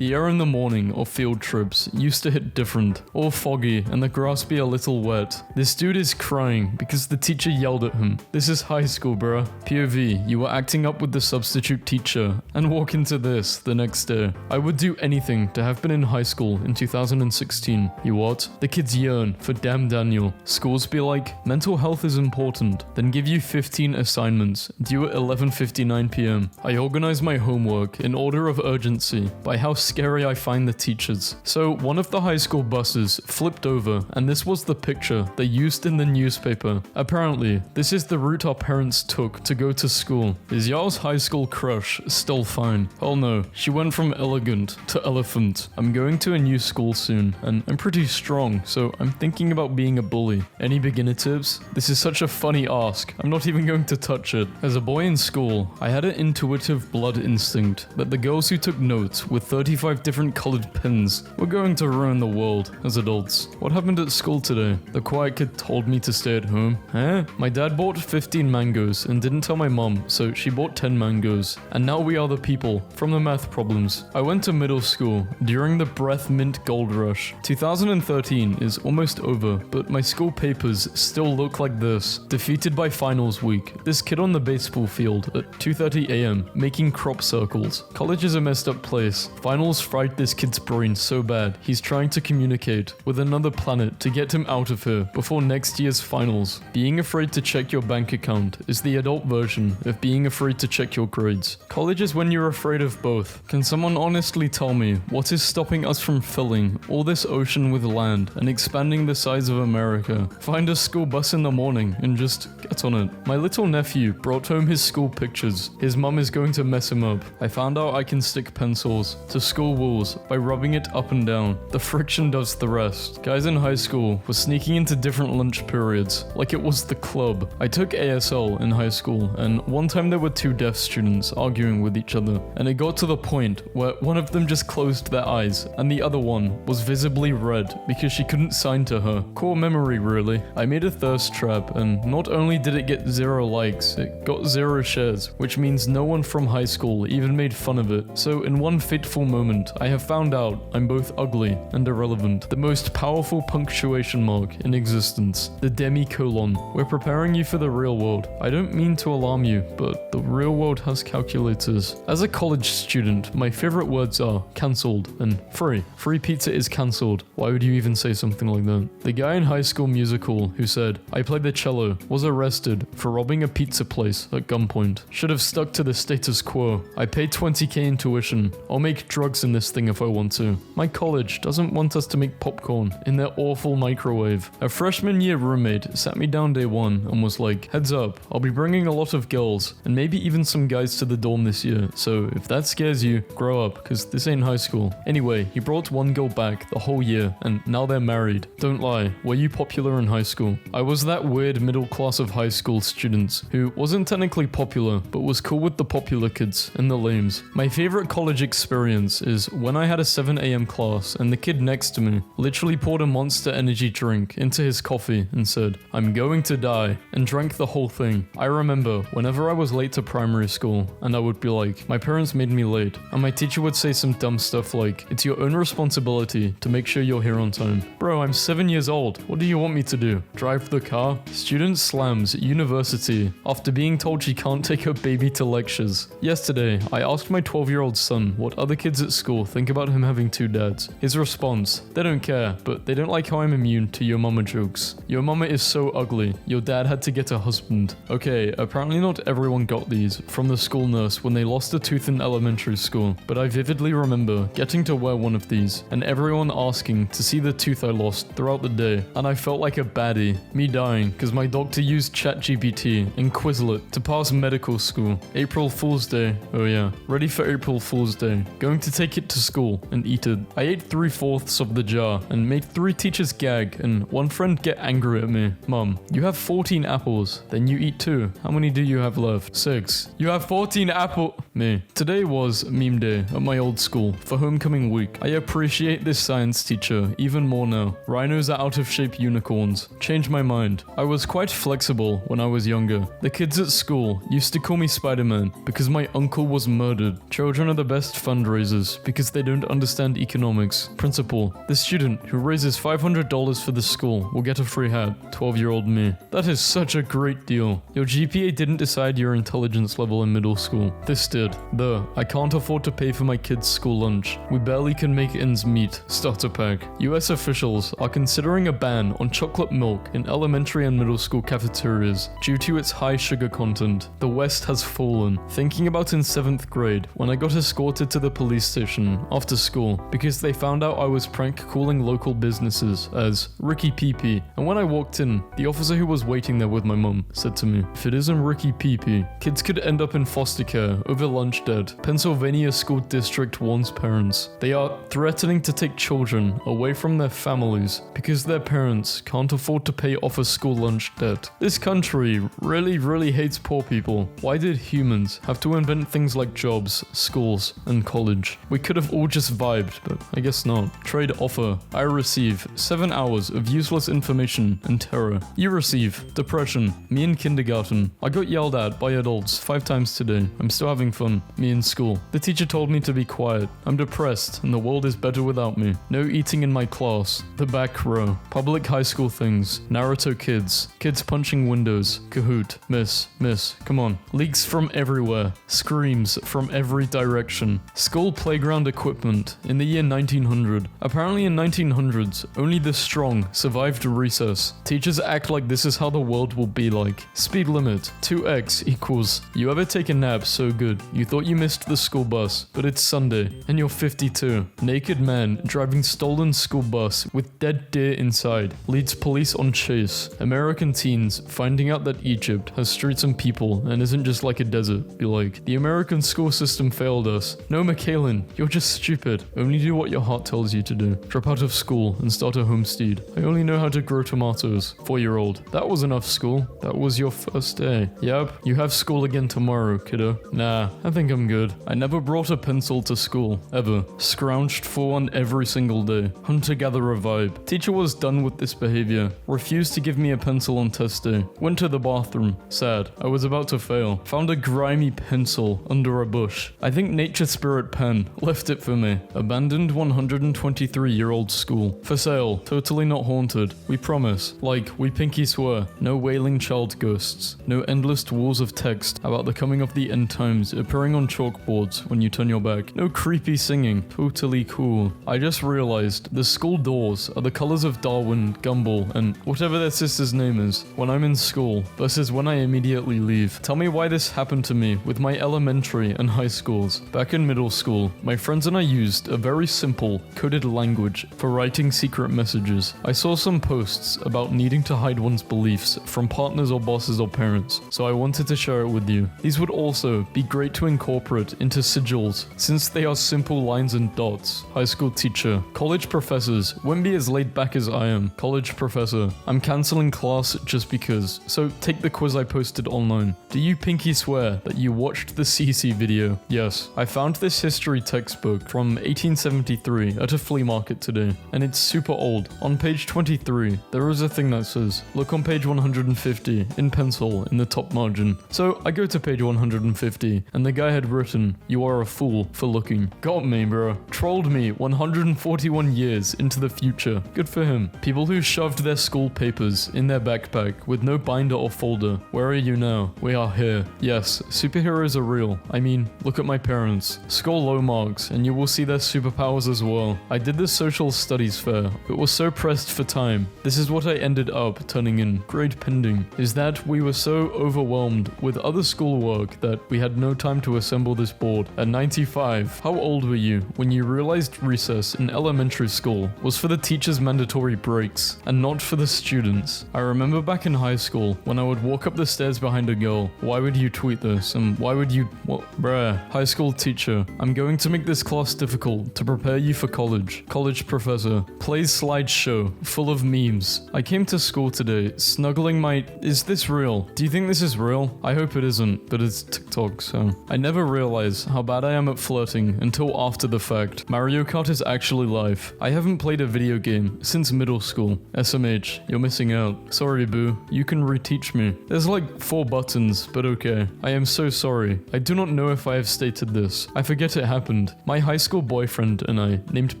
The air in the morning or field trips used to hit different, all foggy and the grass be a little wet. This dude is crying because the teacher yelled at him. This is high school, bruh. POV, you were acting up with the substitute teacher and walk into this the next day. I would do anything to have been in high school in 2016. You what? The kids yearn for damn Daniel. Schools be like, mental health is important, then give you 15 assignments due at 11:59 p.m. I organize my homework in order of urgency by how scary I find the teachers. So one of the high school buses flipped over and this was the picture they used in the newspaper. Apparently, this is the route our parents took to go to school. Is y'all's high school crush still fine? Oh no, she went from elegant to elephant. I'm going to a new school soon and I'm pretty strong, so I'm thinking about being a bully. Any beginner tips? This is such a funny ask. I'm not even going to touch it. As a boy in school, I had an intuitive blood instinct that the girls who took notes with 35 different colored pens were going to ruin the world as adults. What happened at school today? The quiet kid told me to stay at home. Eh? My dad bought 15 mangoes and didn't tell my mom, so she bought 10 mangoes. And now we are the people from the math problems. I went to middle school during the breath mint gold rush. 2013 is almost over, but my school papers still look like this. Defeated by finals week. This kid on the baseball field at 2:30 a.m. making crop circles. College is a messed up place. Finals fried this kid's brain so bad, he's trying to communicate with another planet to get him out of here before next year's finals. Being afraid to check your bank account is the adult version of being afraid to check your grades. College is when you're afraid of both. Can someone honestly tell me what is stopping us from filling all this ocean with land and expanding the size of America? Find a school bus in the morning and just get on it. My little nephew brought home his school pictures. His mum is going to mess him up. I found out I can stick pencils to school walls by rubbing it up and down. The friction does the rest. Guys in high school were sneaking into different lunch periods like it was the club. I took ASL in high school and one time there were two deaf students arguing with each other and it got to the point where one of them just closed their eyes and the other one was visibly red because she couldn't sign to her. Core memory really. I made a thirst trap and not only did it get 0 likes, it got 0 shares, which means no one from high school even made fun of it. So in one fateful moment, I have found out I'm both ugly and irrelevant. The most powerful punctuation mark in existence, the demicolon. We're preparing you for the real world. I don't mean to alarm you, but the real world has calculators. As a college student, my favorite words are cancelled and free. Free pizza is cancelled. Why would you even say something like that? The guy in High School Musical who said, I played the cello, was arrested for robbing a pizza place at gunpoint. Should have stuck to the status quo. I paid 20k in tuition. I'll make drugs in this thing if I want to. My college doesn't want us to make popcorn in their awful microwave. A freshman year roommate sat me down day one and was like, heads up, I'll be bringing a lot of girls and maybe even some guys to the dorm this year, so if that scares you, grow up, cause this ain't high school. Anyway, he brought one girl back the whole year and now they're married. Don't lie, were you popular in high school? I was that weird middle class of high school students who wasn't technically popular but was cool with the popular kids and the lames. My favorite college experience is when I had a 7 a.m. class and the kid next to me literally poured a Monster Energy drink into his coffee and said, I'm going to die, and drank the whole thing. I remember whenever I was late to primary school and I would be like, my parents made me late, and my teacher would say some dumb stuff like, it's your own responsibility to make sure you're here on time. Bro, I'm 7 years old. What do you want me to do? Drive the car? Student slams at university after being told she can't take her baby to lectures. Yesterday, I asked my 12-year-old son what other kids at school think about him having 2 dads. His response, they don't care, but they don't like how I'm immune to your mama jokes. Your mama is so ugly, your dad had to get a husband. Okay, apparently not everyone got these from the school nurse when they lost a tooth in elementary school, but I vividly remember getting to wear one of these and everyone asking to see the tooth I lost throughout the day, and I felt like a baddie. Me dying because my doctor used ChatGPT and Quizlet to pass medical school. April Fool's Day. Oh yeah, ready for April Fool's Day. Going to take it to school and eat it. I ate 3/4 of the jar and made 3 teachers gag and one friend get angry at me. Mum, you have 14 apples, then you eat 2. How many do you have left? 6. You have 14 apple. Me. Today was meme day at my old school for homecoming week. I appreciate this science teacher even more now. Rhinos are out of shape unicorns. Changed my mind. I was quite flexible when I was younger. The kids at school used to call me Spider-Man because my uncle was murdered. Children are the best fundraisers because they don't understand economics. Principal, the student who raises $500 for the school will get a free hat. 12-year-old me. That is such a great deal. Your GPA didn't decide your intelligence level in middle school. This did. I can't afford to pay for my kids' school lunch. We barely can make ends meet. Starter pack. US officials are considering a ban on chocolate milk in elementary and middle school cafeterias due to its high sugar content. The West has fallen. Thinking about in 7th grade when I got escorted to the police station after school because they found out I was prank calling local businesses as Ricky Peepee. And when I walked in, the officer who was waiting there with my mum said to me, "If it isn't Ricky Peepee, kids could end up in foster care over lunch dead. Pennsylvania School District warns parents. They are threatening to take children away from their families because their parents can't afford to pay off a school lunch debt. This country really hates poor people. Why did humans have to invent things like jobs, schools, and college? We could have all just vibed, but I guess not. Trade offer. I receive 7 hours of useless information and terror. You receive depression. Me in kindergarten. I got yelled at by adults 5 times today. I'm still having fun. Me in school. The teacher told me to be quiet. I'm depressed and the world is better without me. No eating in my class. The back row. Public high school things. Naruto kids. Kids punching windows. Kahoot. Miss. Come on. Leaks from everywhere. Screams from every direction. School playground equipment in the year 1900. Apparently in 1900s, only the strong survived recess. Teachers act like this is how the world will be like. Speed limit. 2x equals. You ever take a nap so good you thought you missed the school bus, but it's Sunday and you're 52. Naked man driving stolen school bus with dead deer inside leads police on chase. American teens finding out that Egypt has streets and people and isn't just like a desert. Be like, the American school system failed us. No, McKaylin, you're just stupid. Only do what your heart tells you to do. Drop out of school and start a homestead. I only know how to grow tomatoes. 4-year-old. That was enough school. That was your first day. Yep, you have school again tomorrow, kiddo. Nah, I think I'm good. I never brought a pencil to school, ever. Scrounged for one every single day. Hunter-gatherer vibe. Teacher was done with this behavior. Refused to give me a pencil on test day. Went to the bathroom. Sad. I was about to fail. Found a grimy pencil under a bush. I think Nature Spirit pen. Left it for me. Abandoned 123-year-old school. For sale. Totally not haunted. We promise. Like, we pinky swear. No wailing child ghosts. No endless walls of text about the coming of the end times appearing on chalkboards when you turn your back. No creepy singing. Totally cool. I just realized the school doors are the colors of Darwin, Gumball, and whatever their sister's name is when I'm in school versus when I immediately leave. Tell me why this happened to me with my elementary and high schools. Back in middle school, my friends and I used a very simple, coded language for writing secret messages. I saw some posts about needing to hide one's beliefs from partners or bosses or parents, so I wanted to share it with you. These would also be great to incorporate into sigils, since they are simple lines and dots. High school teacher. College professors wouldn't be as laid back as I am. College professor. I'm cancelling class just because, so take the quiz I posted online. Do you pinky swear that you watched the CC video? Yes. I found this history textbook from 1873 at a flea market today, and it's super old. On page 23, there is a thing that says, look on page 150, in pencil, in the top margin. So I go to page 150, and the guy had written, you are a fool for looking. Got me, bro. Trolled me 141 years into the future. Good for him. People who shoved their school papers in their backpack with no binder or folder. Where are you now? We are here. Yes, superheroes are real. I mean, look at my parents. Score low marks, and you will see their superpowers as well. I did the social studies fair, but was so pressed for time. This is what I ended up turning in. Grade pending. Is that we were so overwhelmed with other schoolwork that we had no time to assemble this board. At 95, how old were you when you realized recess in elementary school was for the teachers' mandatory breaks and not for the students? I remember back in high school when I would walk up the stairs behind a girl. Why would you tweet this? And why would you... what? Bruh. High school teacher. I'm going to make this class difficult to prepare you for college. College professor. Plays slideshow full of memes. I came to school today snuggling my... Is this real? Do you think this is real? I hope it isn't, but it's TikTok, so... I never realize how bad I am at flirting until after the fact. Mario Kart is actually life. I haven't played a video game since middle school. SMH, you're missing out. Sorry, boo. You can reteach me. There's like 4 buttons, but okay. I am so sorry. I do not know if I have stated this. I forget it happened. My high school boyfriend and I named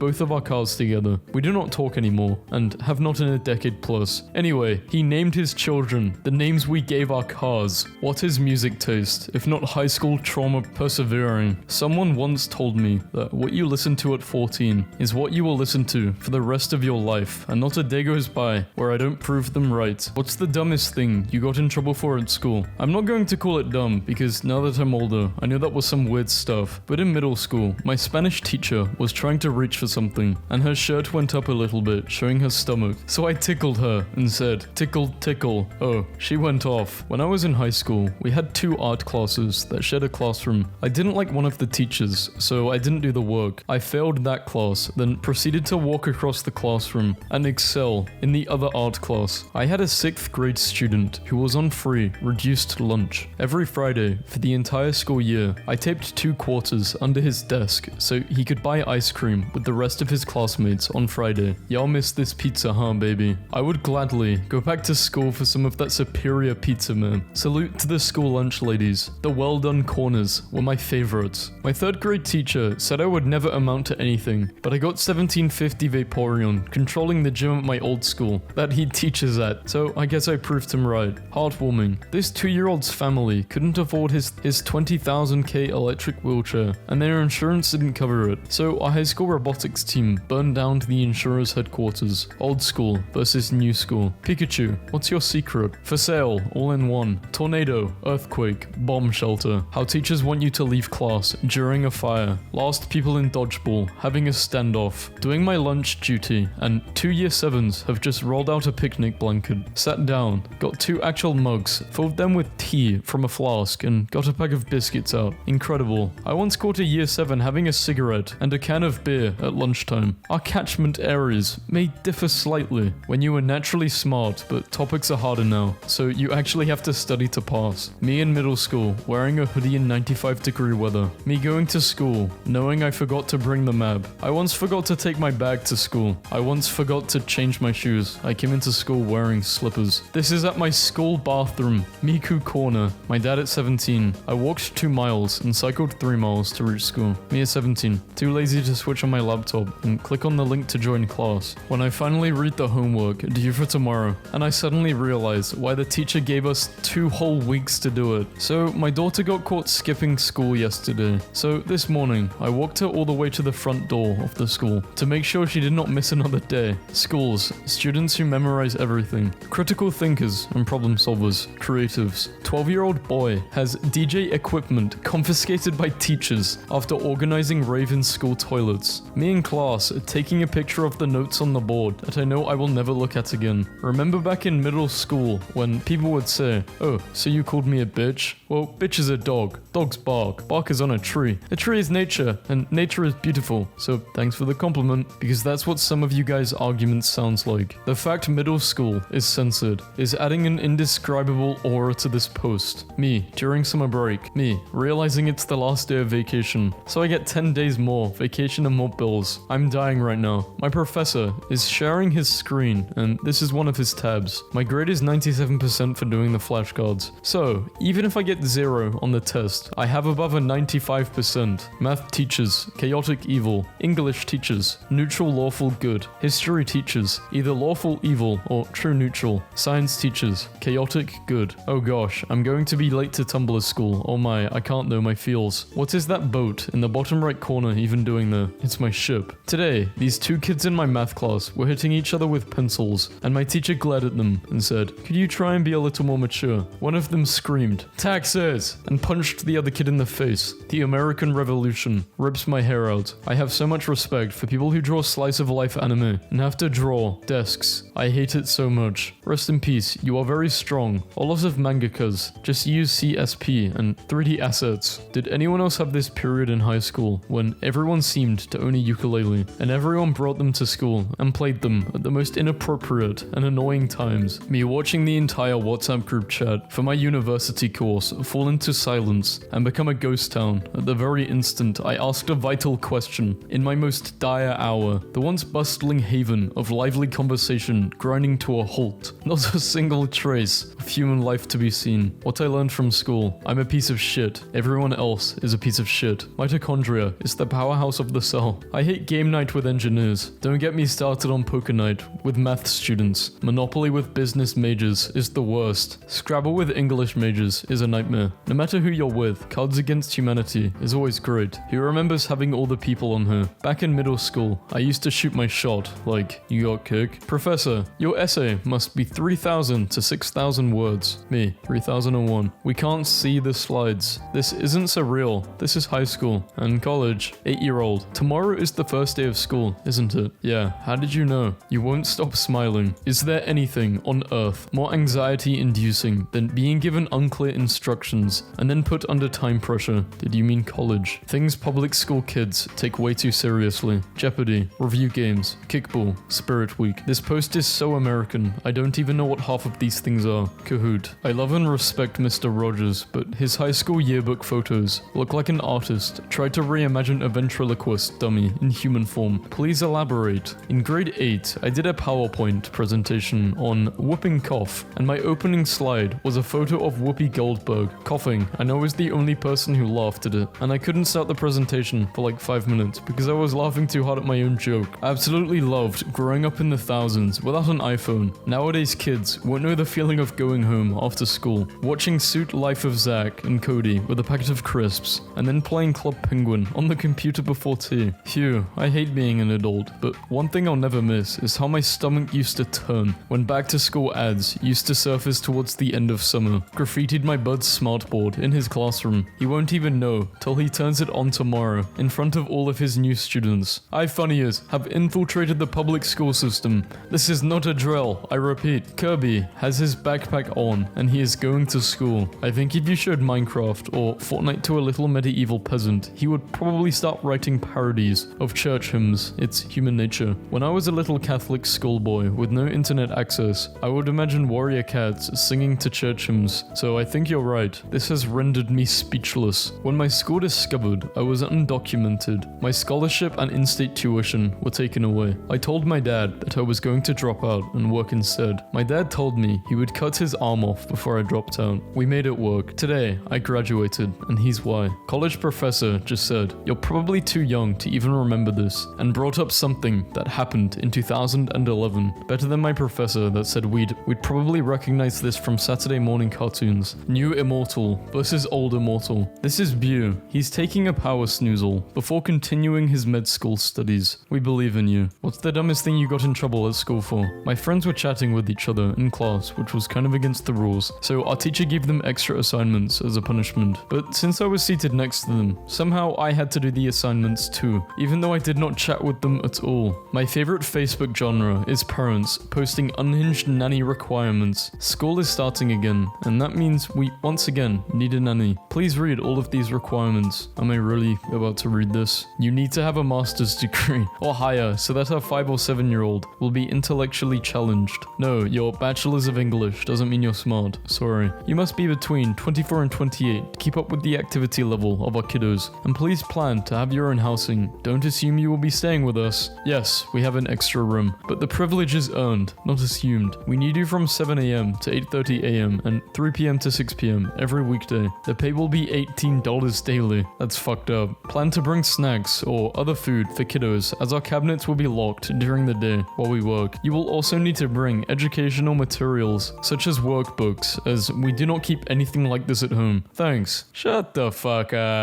both of our cars together. We do not talk anymore, and have not in a decade plus. Anyway, he named his children the names we gave our cars. What is music taste, if not high school trauma persevering? Someone once told me that what you listen to at 14 is what you will listen to for the rest of your life, and not a day goes by where I don't prove them right. What's the dumbest thing you got in trouble for at school? I'm not going to call it dumb, because now that I'm older, I know that was some weird stuff. But in middle school, my Spanish teacher was trying to reach for something, and her shirt went up a little bit, showing her stomach. So I tickled her and said, "Tickle, tickle." Oh, she went off. When I was in high school, we had 2 art classes that shared a classroom. I didn't like one of the teachers, so I didn't do the work. I failed that class, then proceeded to walk across the classroom and excel in the other art class. I had a 6th grade student who was on free, reduced lunch. Every Friday, for the entire school year, I taped 2 quarters under his desk so he could buy ice cream with the rest of his classmates on Friday. Y'all miss this pizza, huh, baby? I would gladly go back to school for some of that superior pizza, man. Salute to the school lunch ladies. The well done corners were my favorites. My 3rd grade teacher said I would never amount to anything, but I got 1750 Vaporeon controlling the gym at my old school that he teaches at, so I guess I proved him right. Heartwarming. This 2-year-old's family couldn't afford his 20,000k electric wheelchair, and their insurance didn't cover it, so our high school robotics team burned down to the insurer's headquarters. Old school versus new school. Pikachu, what's your secret? For sale, all in one. Tornado, earthquake, bomb shelter. How teachers want you to leave class during a fire. Last people in dodgeball, having a standoff. Doing my lunch duty, and 2 year 7s have just rolled out a picnic blanket. Sat down, got 2 actual mugs, filled them with tea from a flask, and got a pack of biscuits out. Incredible. I once caught a year 7 having a cigarette and a can of beer at lunchtime. Our catchment areas may differ slightly when you were naturally smart, but topics are harder now, so you actually have to study to pass. Me in middle school, wearing a hoodie in 95-degree weather. Me going to school, knowing I forgot to bring the map. I once forgot to take my bag to school. I once forgot to change my shoes. I came into school wearing slippers. This is at my school bathroom, Miku Corner. My dad at 17. I walked 2 miles and cycled 3 miles to reach school. Me at 17. Too lazy to switch on my laptop and click on the link to join class. When I finally read the homework due for tomorrow, and I suddenly realized why the teacher gave us 2 whole weeks to do it. So my daughter got caught skipping school yesterday. So this morning, I walked her all the way to the front door of the school to make sure she did not miss another day. Schools, students who memorize everything. Critical thinkers and problem solvers. Creatives. 12-year-old boy has DJ equipment confiscated by teachers after organizing rave in school toilets. Me in class taking a picture of the notes on the board that I know I will never look at again. Remember back in middle school when people would say, "Oh, so you called me a bitch?" Well, bitch is a dog. Dogs bark. Bark is on a tree. A tree is nature, and nature is beautiful. So thanks for the compliment, because that's what some of you guys' arguments sounds like. The fact middle school is censored is adding an indescribable aura to this post. Me, during summer break. Me, realizing it's the last day of vacation. So I get 10 days more vacation and more bills. I'm dying right now. My professor is sharing his screen, and this is one of his tabs. My grade is 97% for doing the flashcards. So, even if I get 0 on the test, I have above a 95%. Math teachers, chaotic evil. English teachers, neutral lawful good. History teachers, either lawful evil or true neutral. Science teachers, chaotic good. Oh gosh, I'm going to be late to Tumblr school. Oh my, I can't know my feels. What is that boat in the bottom right corner even doing there? It's my ship. Today, these 2 kids in my math class were hitting each other with pencils, and my teacher glared at them and said, "Could you try and be a little more mature?" One of them screamed, "Taxes!" and punched the other kid in the face. The American Revolution rips my hair out. I have so much respect for people who draw slice of life anime and have to draw desks. I hate it so much. Rest in peace, you are very strong. A lot of mangakas just use CSP and 3D assets. Did anyone else have this period in high school when everyone seemed to own a ukulele and everyone brought them to school and played them at the most inappropriate and annoying times? Me watching the entire WhatsApp group chat for my university course fall into silence schools and become a ghost town at the very instant I asked a vital question in my most dire hour, the once bustling haven of lively conversation grinding to a halt. Not a single trace of human life to be seen. What I learned from school: I'm a piece of shit. Everyone else is a piece of shit. Mitochondria is the powerhouse of the cell. I hate game night with engineers. Don't get me started on poker night with math students. Monopoly with business majors is the worst. Scrabble with English majors is a nightmare. No matter who you're with, Cards Against Humanity is always great. Who remembers having all the people on her? Back in middle school, I used to shoot my shot, like, you got kick? Professor, your essay must be 3,000 to 6,000 words. Me, 3,001. We can't see the slides. This isn't surreal. This is high school and college. 8-year-old. Tomorrow is the first day of school, isn't it? Yeah, how did you know? You won't stop smiling. Is there anything on earth more anxiety-inducing than being given unclear instructions and then put under time pressure? Did you mean college? Things public school kids take way too seriously. Jeopardy, review games, kickball, Spirit Week. This post is so American, I don't even know what half of these things are. Kahoot. I love and respect Mr. Rogers, but his high school yearbook photos look like an artist tried to reimagine a ventriloquist dummy in human form. Please elaborate. In grade 8, I did a PowerPoint presentation on whooping cough, and my opening slide was a photo of Whoopi Goldberg coughing, and I was the only person who laughed at it, and I couldn't start the presentation for like 5 minutes because I was laughing too hard at my own joke. I absolutely loved growing up in the thousands without an iPhone. Nowadays kids won't know the feeling of going home after school, watching Suit Life of Zack and Cody with a packet of crisps, and then playing Club Penguin on the computer before tea. Phew, I hate being an adult, but one thing I'll never miss is how my stomach used to turn when back to school ads used to surface towards the end of summer. Graffitied my bud's smartboard in his classroom. He won't even know till he turns it on tomorrow in front of all of his new students. I-funniers have infiltrated the public school system. This is not a drill, I repeat. Kirby has his backpack on and he is going to school. I think if you showed Minecraft or Fortnite to a little medieval peasant, he would probably start writing parodies of church hymns. It's human nature. When I was a little Catholic schoolboy with no internet access, I would imagine warrior cats singing to church hymns. So I think you're right. This has rendered me speechless. When my school discovered I was undocumented, my scholarship and in-state tuition were taken away. I told my dad that I was going to drop out and work instead. My dad told me he would cut his arm off before I dropped out. We made it work. Today, I graduated, and here's why. College professor just said, "You're probably too young to even remember this," and brought up something that happened in 2011. Better than my professor that said we'd probably recognize this from Saturday morning cartoons. New Immortal versus Old Immortal. This is Bew. He's taking a power snoozle before continuing his med school studies. We believe in you. What's the dumbest thing you got in trouble at school for? My friends were chatting with each other in class, which was kind of against the rules, so our teacher gave them extra assignments as a punishment. But since I was seated next to them, somehow I had to do the assignments too, even though I did not chat with them at all. My favorite Facebook genre is parents posting unhinged nanny requirements. School is starting again, and that means we once again need a nanny. Please read all of these requirements. Am I really about to read this? You need to have a master's degree or higher so that our 5 or 7-year-old will be intellectually challenged. No, your bachelor's of English doesn't mean you're smart. Sorry. You must be between 24 and 28 to keep up with the activity level of our kiddos, and please plan to have your own housing. Don't assume you will be staying with us. Yes, we have an extra room, but the privilege is earned, not assumed. We need you from 7 a.m. to 8:30 a.m. and 3 p.m. to 6 p.m. every weekday. The pay will be $18 daily. That's fucked up. Plan to bring snacks or other food for kiddos, as our cabinets will be locked during the day while we work. You will also need to bring educational materials such as workbooks, as we do not keep anything like this at home. Thanks. Shut the fuck up.